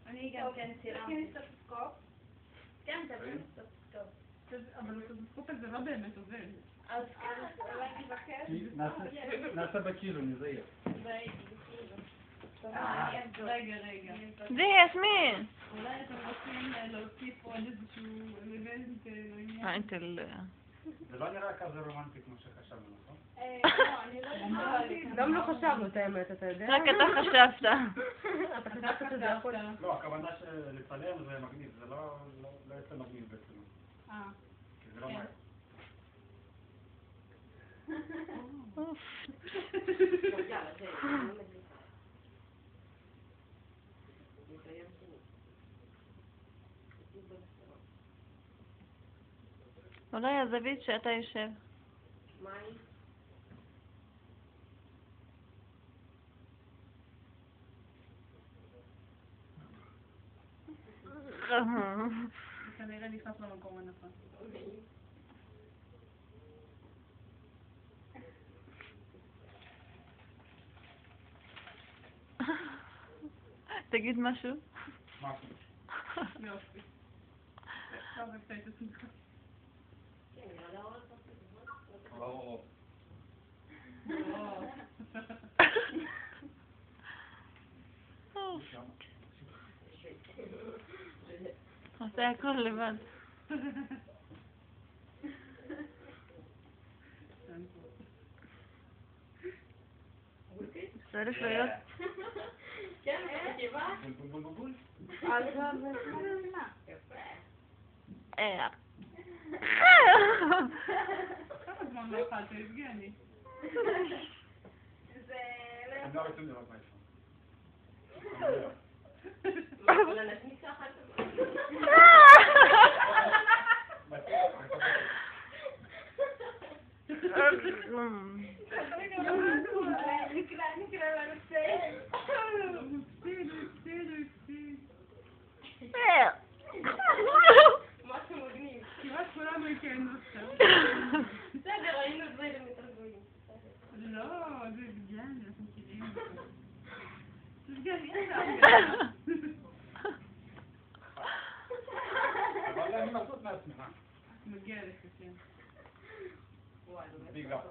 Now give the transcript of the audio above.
אני גם כן צילמתי. תכיני סטטוסקופ. כן, תביא סטטוסקופ. אבל הסטטוסקופ הזה לא באמת עובד. אז אולי נבקש? נעשה בכאילו, נזהיר. רגע. זה יסמין! אולי אתם רוצים להוסיף עוד איזשהו אלמנט לעניין? אינטל... זה לא נראה כזה רומנטי כמו שחשבנו, נכון? לא, אני לא יודעת. גם לא חשבנו את האמת, אתה יודע? רק אתה חשבת. אתה חשבת שזה יכול... לא, הכוונה שלצלם זה מגניב, זה לא יוצא מגניב בעצם. כי זה לא מהר. אוף. אולי הזווית שאתה יושב. כנראה נכנס למקום הנכון. תגיד משהו. משהו. יופי. עכשיו אפשר את עצמך. עושה הכל לבד. צריך להיות... כן, חשיבה? בול. כמה זמן לא אכלת, יבגני? זה... הם לא רוצים לראות מה יש שם. אבל אנשים ככה... נקרא לנושא. משהו מגניב. כמעט כולנו הכרנו עכשיו. בסדר, היינו דברים יותר גבוהים. לא, זה יבגני, אנחנו מכירים אותו. יבגני, אין לך. אבל אני מבסוט מעצמך. מגיע לך, כן. וואי, ביג אפ.